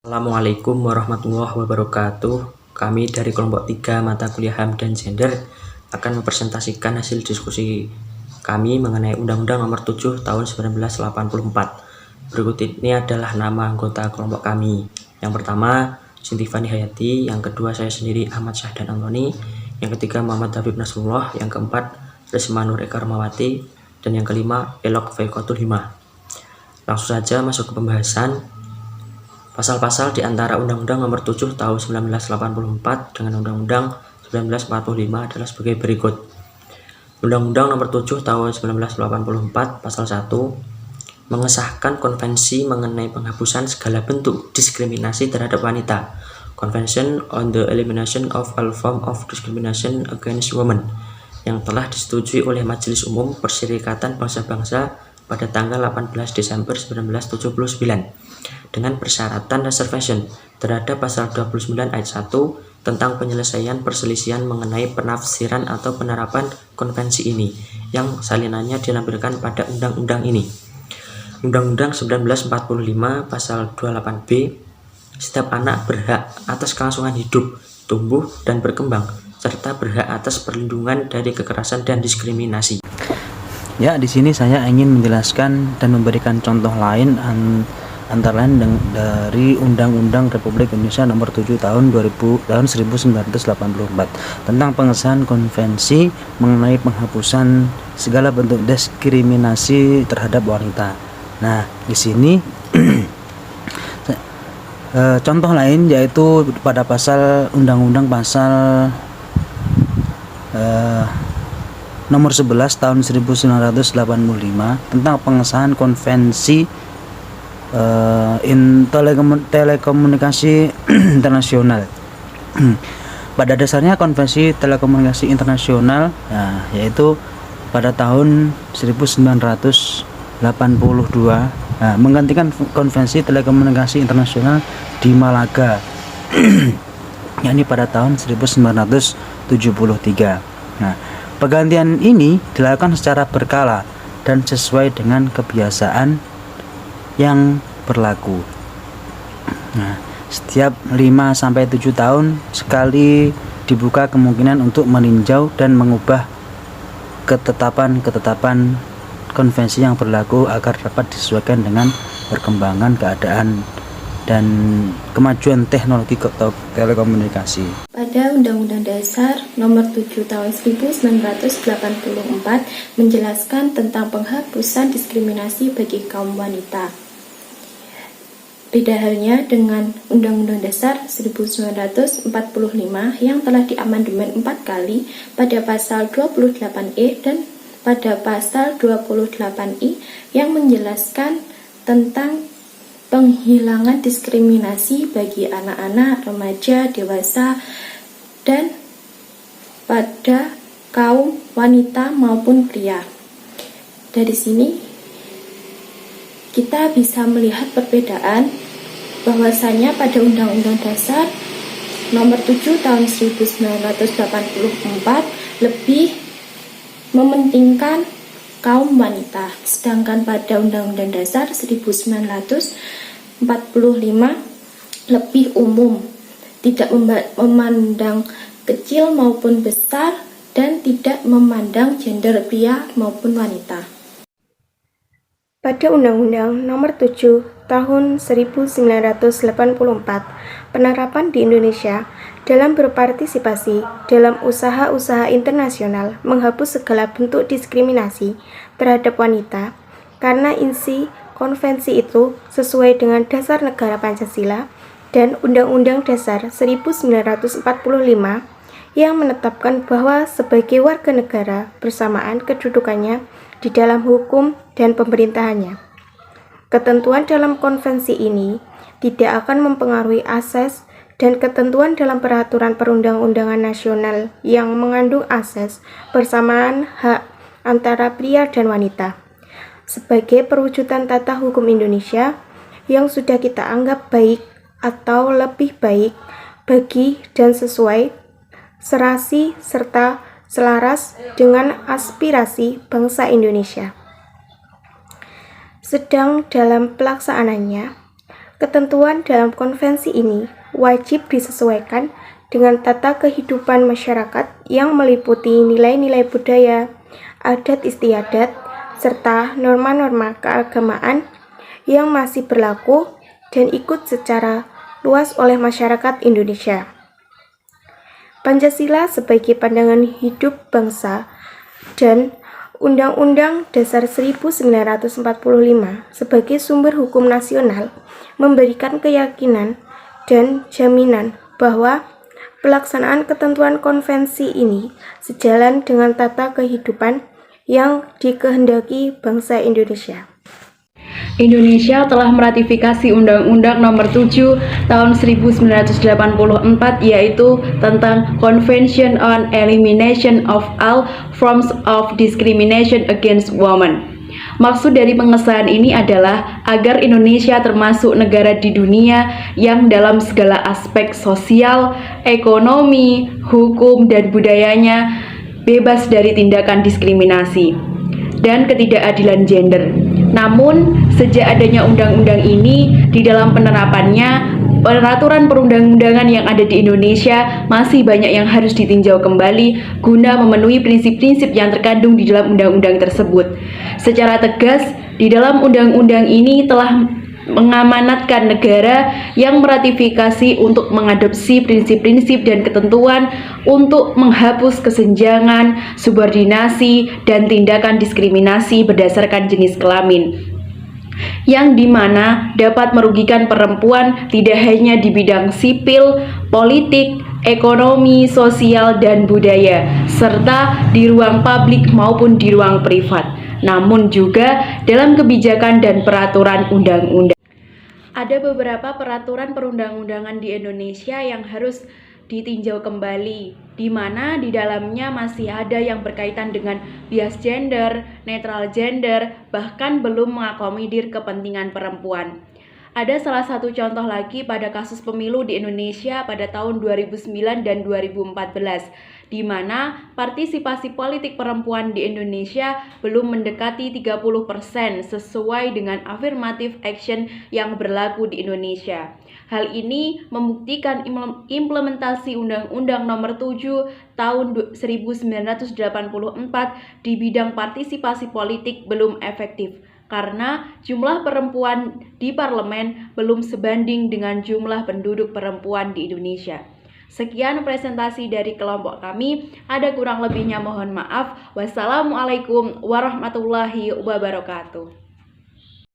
Assalamualaikum warahmatullahi wabarakatuh. Kami dari kelompok 3 mata kuliah HAM dan Gender akan mempresentasikan hasil diskusi kami mengenai Undang-Undang Nomor 7 Tahun 1984. Berikut ini adalah nama anggota kelompok kami. Yang pertama, Sintifani Hayati. Yang kedua, saya sendiri Ahmad Syahdan Antoni. Yang ketiga, Muhammad Habib Nasrullah. Yang keempat, Risma Nur Eka Rahmawati. Dan yang kelima, Elok Faikotul Himah. Langsung saja masuk ke pembahasan. Pasal-pasal di antara Undang-Undang Nomor 7 Tahun 1984 dengan Undang-Undang 1945 adalah sebagai berikut. Undang-Undang Nomor 7 Tahun 1984 Pasal 1 mengesahkan konvensi mengenai penghapusan segala bentuk diskriminasi terhadap wanita, Convention on the Elimination of All Forms of Discrimination Against Women, yang telah disetujui oleh Majelis Umum Perserikatan Bangsa-Bangsa pada tanggal 18 Desember 1979 dengan persyaratan reservation terhadap pasal 29 ayat 1 tentang penyelesaian perselisihan mengenai penafsiran atau penerapan konvensi ini yang salinannya dilampirkan pada undang-undang ini. Undang-Undang 1945 pasal 28B, setiap anak berhak atas kelangsungan hidup, tumbuh, dan berkembang, serta berhak atas perlindungan dari kekerasan dan diskriminasi. Ya, di sini saya ingin menjelaskan dan memberikan contoh lain antara lain dari Undang-Undang Republik Indonesia Nomor 7 tahun 1984 tentang pengesahan konvensi mengenai penghapusan segala bentuk diskriminasi terhadap wanita. Nah, di sini contoh lain yaitu pada pasal Undang-Undang pasal Nomor 11 tahun 1985 tentang pengesahan konvensi telekomunikasi internasional. Pada dasarnya konvensi telekomunikasi internasional yaitu pada tahun 1982 menggantikan konvensi telekomunikasi internasional di Malaga yakni pada tahun 1973. Pergantian ini dilakukan secara berkala dan sesuai dengan kebiasaan yang berlaku. Setiap 5-7 tahun sekali dibuka kemungkinan untuk meninjau dan mengubah ketetapan-ketetapan konvensi yang berlaku agar dapat disesuaikan dengan perkembangan keadaan dan kemajuan teknologi telekomunikasi. Pada Undang-Undang Dasar Nomor 7 Tahun 1984 menjelaskan tentang penghapusan diskriminasi bagi kaum wanita. Beda halnya dengan Undang-Undang Dasar 1945 yang telah diamandemen 4 kali pada pasal 28E dan pada pasal 28I yang menjelaskan tentang penghilangan diskriminasi bagi anak-anak, remaja, dewasa, dan pada kaum wanita maupun pria. Dari sini kita bisa melihat perbedaan bahwasanya pada Undang-Undang Dasar Nomor 7 Tahun 1984 lebih mementingkan kaum wanita, sedangkan pada Undang-Undang Dasar 1945 lebih umum, tidak memandang kecil maupun besar dan tidak memandang gender pria maupun wanita. Pada Undang-Undang Nomor 7 Tahun 1984, penerapan di Indonesia dalam berpartisipasi dalam usaha-usaha internasional menghapus segala bentuk diskriminasi terhadap wanita karena isi konvensi itu sesuai dengan dasar negara Pancasila dan Undang-Undang Dasar 1945 yang menetapkan bahwa sebagai warga negara bersamaan kedudukannya di dalam hukum dan pemerintahannya. Ketentuan dalam konvensi ini tidak akan mempengaruhi asas dan ketentuan dalam peraturan perundang-undangan nasional yang mengandung asas persamaan hak antara pria dan wanita. Sebagai perwujudan tata hukum Indonesia yang sudah kita anggap baik atau lebih baik bagi dan sesuai, serasi serta selaras dengan aspirasi bangsa Indonesia. Sedang dalam pelaksanaannya, Ketentuan dalam konvensi ini wajib disesuaikan dengan tata kehidupan masyarakat yang meliputi nilai-nilai budaya, adat istiadat, serta norma-norma keagamaan yang masih berlaku dan ikut secara luas oleh masyarakat Indonesia. Pancasila sebagai pandangan hidup bangsa dan Undang-Undang Dasar 1945 sebagai sumber hukum nasional memberikan keyakinan dan jaminan bahwa pelaksanaan ketentuan konvensi ini sejalan dengan tata kehidupan yang dikehendaki bangsa Indonesia. Indonesia telah meratifikasi Undang-Undang Nomor 7 Tahun 1984 yaitu tentang Convention on Elimination of All Forms of Discrimination Against Women. Maksud dari pengesahan ini adalah agar Indonesia termasuk negara di dunia yang dalam segala aspek sosial, ekonomi, hukum, dan budayanya bebas dari tindakan diskriminasi dan ketidakadilan gender. Namun, sejak adanya undang-undang ini, di dalam penerapannya, peraturan perundang-undangan yang ada di Indonesia masih banyak yang harus ditinjau kembali guna memenuhi prinsip-prinsip yang terkandung di dalam undang-undang tersebut. Secara tegas, di dalam undang-undang ini telah mengamanatkan negara yang meratifikasi untuk mengadopsi prinsip-prinsip dan ketentuan untuk menghapus kesenjangan, subordinasi, dan tindakan diskriminasi berdasarkan jenis kelamin, yang dimana dapat merugikan perempuan tidak hanya di bidang sipil, politik, ekonomi, sosial, dan budaya, serta di ruang publik maupun di ruang privat, namun juga dalam kebijakan dan peraturan undang-undang. Ada beberapa peraturan perundang-undangan di Indonesia yang harus ditinjau kembali, di mana di dalamnya masih ada yang berkaitan dengan bias gender, netral gender, bahkan belum mengakomodir kepentingan perempuan. Ada salah satu contoh lagi pada kasus pemilu di Indonesia pada tahun 2009 dan 2014, di mana partisipasi politik perempuan di Indonesia belum mendekati 30% sesuai dengan affirmative action yang berlaku di Indonesia. Hal ini membuktikan implementasi Undang-Undang Nomor 7 Tahun 1984 di bidang partisipasi politik belum efektif, karena jumlah perempuan di parlemen belum sebanding dengan jumlah penduduk perempuan di Indonesia. Sekian presentasi dari kelompok kami, ada kurang lebihnya mohon maaf. Wassalamualaikum warahmatullahi wabarakatuh.